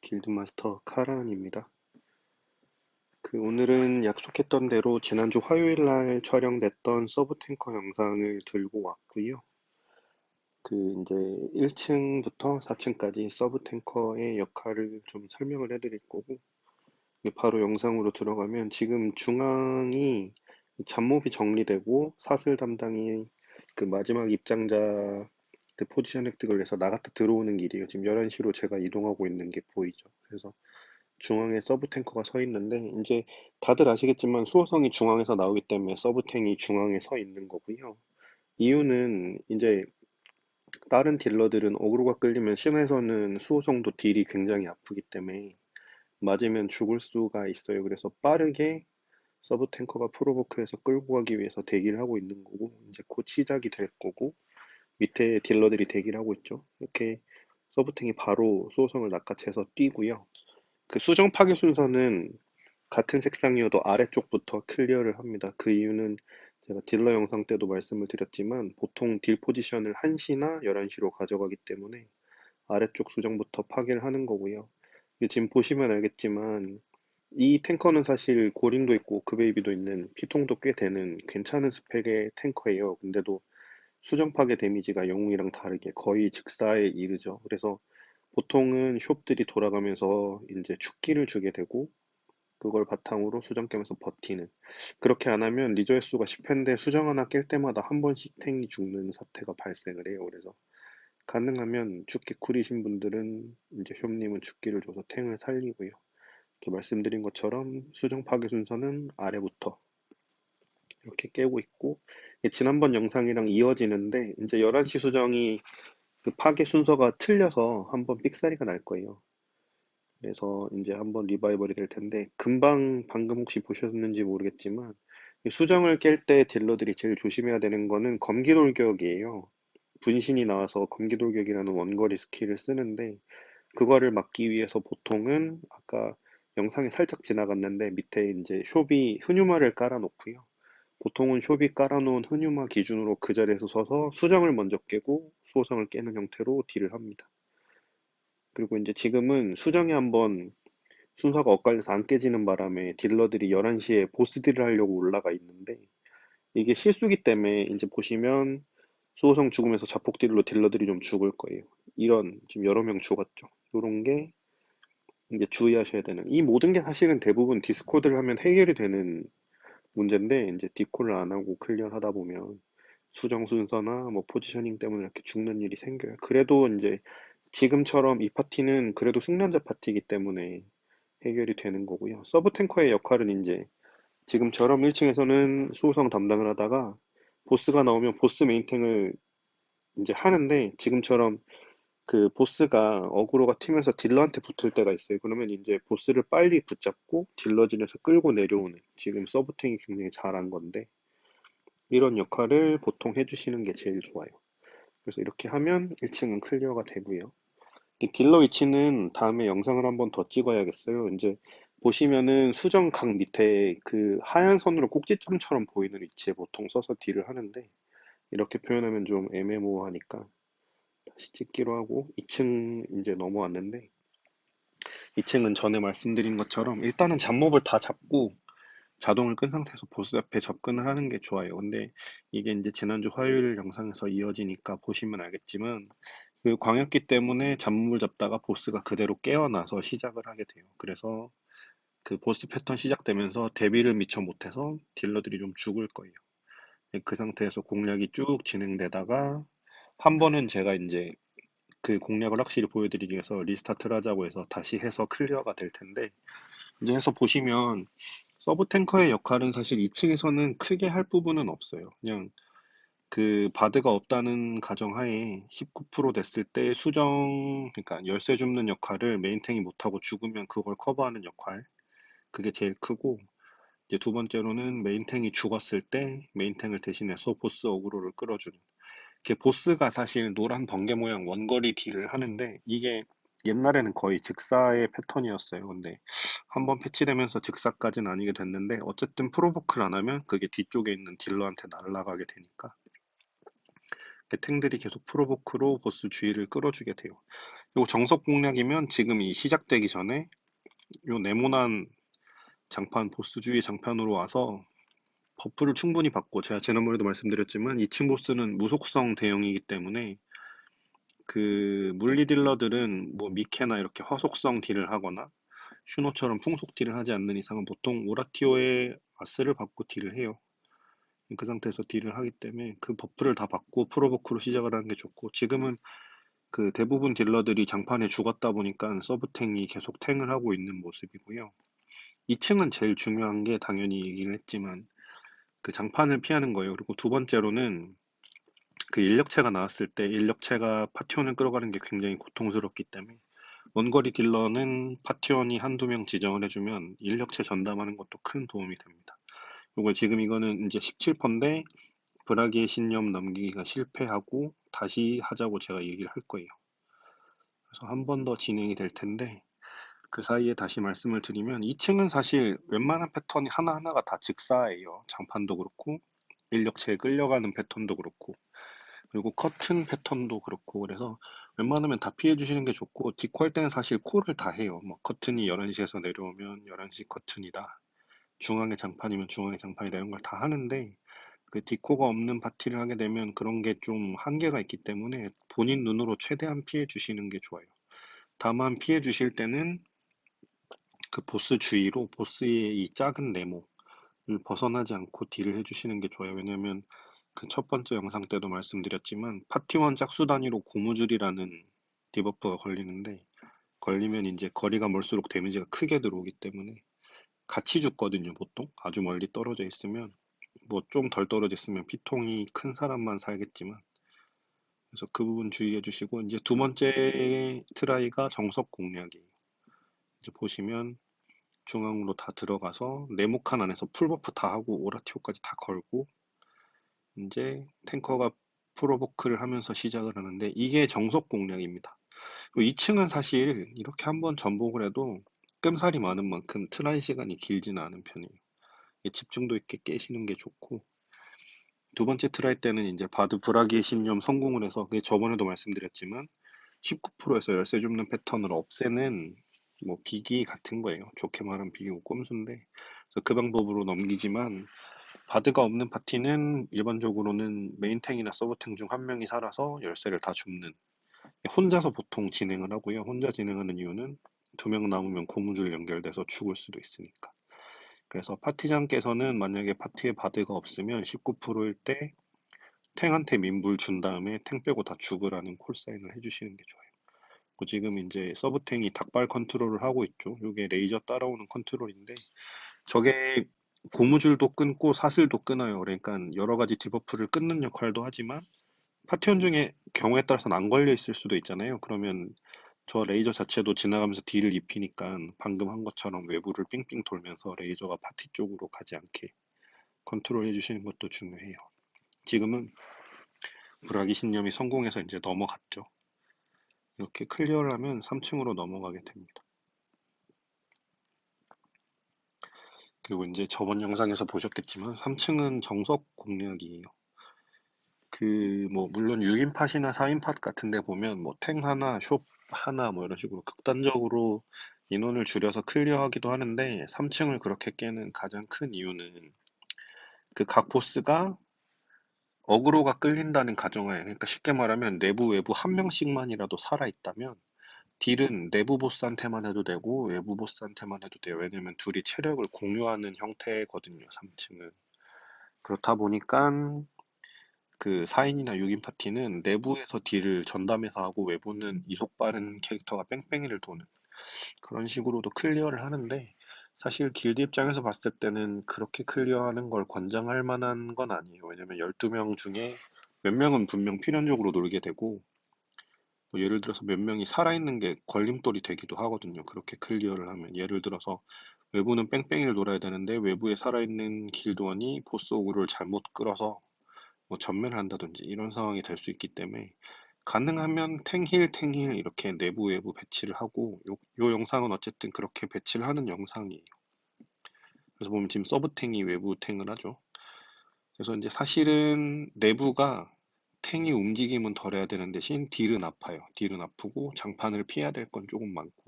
길드마스터 카란입니다. 오늘은 약속했던 대로 지난주 화요일 날 촬영됐던 서브탱커 영상을 들고 왔고요. 이제 1층부터 4층까지 서브탱커의 역할을 좀 설명을 해드릴 거고, 바로 영상으로 들어가면 지금 중앙이 잡몹이 정리되고 사슬 담당이 마지막 입장자 포지션 획득을 해서 나갔다 들어오는 길이에요. 지금 11시로 제가 이동하고 있는 게 보이죠. 그래서 중앙에 서브탱커가 서 있는데, 이제 다들 아시겠지만 수호성이 중앙에서 나오기 때문에 서브탱이 중앙에 서 있는 거고요. 이유는 이제 다른 딜러들은 어그로가 끌리면 심해서는 수호성도 딜이 굉장히 아프기 때문에 맞으면 죽을 수가 있어요. 그래서 빠르게 서브탱커가 프로보크에서 끌고 가기 위해서 대기를 하고 있는 거고, 이제 곧 시작이 될 거고, 밑에 딜러들이 대기를 하고 있죠. 이렇게 서브탱이 바로 수호성을 낚아채서 뛰고요. 수정 파괴 순서는 같은 색상이어도 아래쪽부터 클리어를 합니다. 그 이유는 제가 딜러 영상 때도 말씀을 드렸지만 보통 딜 포지션을 1시나 11시로 가져가기 때문에 아래쪽 수정부터 파괴를 하는 거고요. 지금 보시면 알겠지만 이 탱커는 사실 고링도 있고 오크베이비도 있는 피통도 꽤 되는 괜찮은 스펙의 탱커예요. 근데도 수정 파괴 데미지가 영웅이랑 다르게 거의 즉사에 이르죠. 그래서 보통은 숍들이 돌아가면서 이제 죽기를 주게 되고 그걸 바탕으로 수정 깨면서 버티는. 그렇게 안 하면 리저 횟수가 10회인데 수정 하나 깰 때마다 한 번씩 탱이 죽는 사태가 발생을 해요. 그래서 가능하면 죽기 쿨이신 분들은 이제 숍님은 죽기를 줘서 탱을 살리고요. 이렇게 말씀드린 것처럼 수정 파괴 순서는 아래부터 이렇게 깨고 있고, 이게 지난번 영상이랑 이어지는데 이제 11시 수정이 파괴 순서가 틀려서 한번 삑사리가 날 거예요. 그래서 이제 한번 리바이벌이 될 텐데, 금방 방금 혹시 보셨는지 모르겠지만 이 수정을 깰 때 딜러들이 제일 조심해야 되는 거는 검기돌격이에요. 분신이 나와서 검기돌격이라는 원거리 스킬을 쓰는데, 그거를 막기 위해서 보통은 아까 영상에 살짝 지나갔는데 밑에 이제 숍이 훈유마를 깔아놓고요. 보통은 숍이 깔아놓은 훈유마 기준으로 그 자리에서 서서 수정을 먼저 깨고 수호성을 깨는 형태로 딜을 합니다. 그리고 이제 지금은 수정이 한번 순서가 엇갈려서 안 깨지는 바람에 딜러들이 11시에 보스 딜을 하려고 올라가 있는데, 이게 실수기 때문에 이제 보시면 수호성 죽으면서 자폭 딜로 딜러들이 좀 죽을 거예요. 이런 지금 여러 명 죽었죠. 이런 게 이제 주의하셔야 되는, 이 모든 게 사실은 대부분 디스코드를 하면 해결이 되는 문제인데, 이제 디코를 안 하고 클리어 하다 보면 수정 순서나 뭐 포지셔닝 때문에 이렇게 죽는 일이 생겨요. 그래도 이제 지금처럼 이 파티는 그래도 숙련자 파티이기 때문에 해결이 되는 거고요. 서브 탱커의 역할은 이제 지금처럼 1층에서는 수호성 담당을 하다가 보스가 나오면 보스 메인탱을 이제 하는데, 지금처럼 보스가 어그로가 튀면서 딜러한테 붙을 때가 있어요. 그러면 이제 보스를 빨리 붙잡고 딜러진에서 끌고 내려오는, 지금 서브탱이 굉장히 잘한 건데, 이런 역할을 보통 해주시는 게 제일 좋아요. 그래서 이렇게 하면 1층은 클리어가 되고요. 이 딜러 위치는 다음에 영상을 한번 더 찍어야겠어요. 이제 보시면은 수정 각 밑에 하얀 선으로 꼭지점처럼 보이는 위치에 보통 서서 딜을 하는데, 이렇게 표현하면 좀 애매모호하니까 다시 찍기로 하고 2층 이제 넘어왔는데, 2층은 전에 말씀드린 것처럼 일단은 잡몹을 다 잡고 자동을 끈 상태에서 보스 앞에 접근을 하는 게 좋아요. 근데 이게 이제 지난주 화요일 영상에서 이어지니까 보시면 알겠지만 광역기 때문에 잡몹을 잡다가 보스가 그대로 깨어나서 시작을 하게 돼요. 그래서 보스 패턴 시작되면서 대비를 미처 못해서 딜러들이 좀 죽을 거예요. 그 상태에서 공략이 쭉 진행되다가 한 번은 제가 이제 공략을 확실히 보여드리기 위해서 리스타트를 하자고 해서 다시 해서 클리어가 될 텐데, 이제 해서 보시면 서브 탱커의 역할은 사실 2층에서는 크게 할 부분은 없어요. 그냥 바드가 없다는 가정하에 19% 됐을 때 수정, 그러니까 열쇠 줍는 역할을 메인탱이 못하고 죽으면 그걸 커버하는 역할, 그게 제일 크고, 이제 두 번째로는 메인탱이 죽었을 때 메인탱을 대신해서 보스 어그로를 끌어주는. 보스가 사실 노란 번개 모양 원거리 딜을 하는데, 이게 옛날에는 거의 즉사의 패턴이었어요. 근데 한번 패치되면서 즉사까지는 아니게 됐는데, 어쨌든 프로보크를 안 하면 그게 뒤쪽에 있는 딜러한테 날아가게 되니까 탱들이 계속 프로보크로 보스 주의를 끌어주게 돼요. 그리고 정석 공략이면 지금 이 시작되기 전에 요 네모난 장판 보스 주의 장판으로 와서 버프를 충분히 받고, 제가 지난번에도 말씀드렸지만 2층 보스는 무속성 대형이기 때문에 그 물리 딜러들은 뭐 미케나 이렇게 화속성 딜을 하거나 슈노처럼 풍속 딜을 하지 않는 이상은 보통 오라티오의 아스를 받고 딜을 해요. 그 상태에서 딜을 하기 때문에 그 버프를 다 받고 프로보크로 시작을 하는 게 좋고, 지금은 그 대부분 딜러들이 장판에 죽었다 보니까 서브탱이 계속 탱을 하고 있는 모습이고요. 2층은 제일 중요한 게 당연히 얘기를 했지만 그 장판을 피하는 거예요. 그리고 두 번째로는 그 인력체가 나왔을 때 인력체가 파티원을 끌어가는 게 굉장히 고통스럽기 때문에 원거리 딜러는 파티원이 한두 명 지정을 해주면 인력체 전담하는 것도 큰 도움이 됩니다. 그리고 지금 이거는 이제 17%인데 브라기의 신념 넘기기가 실패하고 다시 하자고 제가 얘기를 할 거예요. 그래서 한 번 더 진행이 될 텐데 그 사이에 다시 말씀을 드리면 2층은 사실 웬만한 패턴이 하나하나가 다 직사예요. 장판도 그렇고 인력체에 끌려가는 패턴도 그렇고 그리고 커튼 패턴도 그렇고, 그래서 웬만하면 다 피해 주시는 게 좋고, 디코 할 때는 사실 콜을 다 해요. 뭐 커튼이 11시에서 내려오면 11시 커튼이다, 중앙에 장판이면 중앙에 장판이다, 이런 걸 다 하는데 그 디코가 없는 파티를 하게 되면 그런 게 좀 한계가 있기 때문에 본인 눈으로 최대한 피해 주시는 게 좋아요. 다만 피해 주실 때는 그 보스 주의로 보스의 이 작은 네모를 벗어나지 않고 딜을 해주시는 게 좋아요. 왜냐면 그 첫 번째 영상 때도 말씀드렸지만 파티원 짝수 단위로 고무줄이라는 디버프가 걸리는데, 걸리면 이제 거리가 멀수록 데미지가 크게 들어오기 때문에 같이 죽거든요. 보통 아주 멀리 떨어져 있으면, 뭐 좀 덜 떨어져 있으면 피통이 큰 사람만 살겠지만, 그래서 그 부분 주의해 주시고, 이제 두 번째 트라이가 정석 공략이에요. 이제 보시면 중앙으로 다 들어가서 네모칸 안에서 풀버프 다 하고 오라티오까지 다 걸고 이제 탱커가 프로보크를 하면서 시작을 하는데, 이게 정석 공략입니다. 2층은 사실 이렇게 한번 전복을 해도 끔살이 많은 만큼 트라이 시간이 길지는 않은 편이에요. 집중도 있게 깨시는 게 좋고, 두 번째 트라이 때는 이제 바드 브라기의 신념 성공을 해서, 그게 저번에도 말씀드렸지만 19%에서 열쇠 줍는 패턴을 없애는 뭐 비기 같은 거예요. 좋게 말하면 비기고 꼼수인데, 그래서 그 방법으로 넘기지만 바드가 없는 파티는 일반적으로는 메인탱이나 서브탱 중 한 명이 살아서 열쇠를 다 줍는, 혼자서 보통 진행을 하고요. 혼자 진행하는 이유는 두 명 남으면 고무줄 연결돼서 죽을 수도 있으니까. 그래서 파티장께서는 만약에 파티에 바드가 없으면 19%일 때 탱한테 민불 준 다음에 탱 빼고 다 죽으라는 콜사인을 해주시는 게 좋아요. 지금 이제 서브탱이 닭발 컨트롤을 하고 있죠. 이게 레이저 따라오는 컨트롤인데 저게 고무줄도 끊고 사슬도 끊어요. 그러니까 여러 가지 디버프를 끊는 역할도 하지만 파티원 중에 경우에 따라서는 안 걸려 있을 수도 있잖아요. 그러면 저 레이저 자체도 지나가면서 딜을 입히니까 방금 한 것처럼 외부를 삥삥 돌면서 레이저가 파티 쪽으로 가지 않게 컨트롤 해주시는 것도 중요해요. 지금은 브라기 신념이 성공해서 이제 넘어갔죠. 이렇게 클리어를 하면 3층으로 넘어가게 됩니다. 그리고 이제 저번 영상에서 보셨겠지만 3층은 정석 공략이에요. 그 뭐 물론 6인팟이나 4인팟 같은 데 보면 뭐 탱 하나, 숍 하나 뭐 이런 식으로 극단적으로 인원을 줄여서 클리어하기도 하는데, 3층을 그렇게 깨는 가장 큰 이유는 그 각 보스가 어그로가 끌린다는 가정하에, 그러니까 쉽게 말하면 내부 외부 한 명씩만이라도 살아있다면 딜은 내부 보스한테만 해도 되고 외부 보스한테만 해도 돼요. 왜냐면 둘이 체력을 공유하는 형태거든요, 3층은. 그렇다 보니까 그 4인이나 6인 파티는 내부에서 딜을 전담해서 하고 외부는 이속 빠른 캐릭터가 뺑뺑이를 도는 그런 식으로도 클리어를 하는데, 사실 길드 입장에서 봤을 때는 그렇게 클리어하는 걸 권장할 만한 건 아니에요. 왜냐면 12명 중에 몇 명은 분명 필연적으로 놀게 되고, 뭐 예를 들어서 몇 명이 살아있는 게 걸림돌이 되기도 하거든요. 그렇게 클리어를 하면. 예를 들어서 외부는 뺑뺑이를 놀아야 되는데 외부에 살아있는 길드원이 보스 오그를 잘못 끌어서 뭐 전멸을 한다든지 이런 상황이 될 수 있기 때문에 가능하면 탱힐 탱힐 이렇게 내부 외부 배치를 하고, 요 영상은 어쨌든 그렇게 배치를 하는 영상이에요. 그래서 보면 지금 서브탱이 외부 탱을 하죠. 그래서 이제 사실은 내부가 탱이 움직임은 덜해야 되는 대신 딜은 아파요. 딜은 아프고 장판을 피해야 될 건 조금 많고.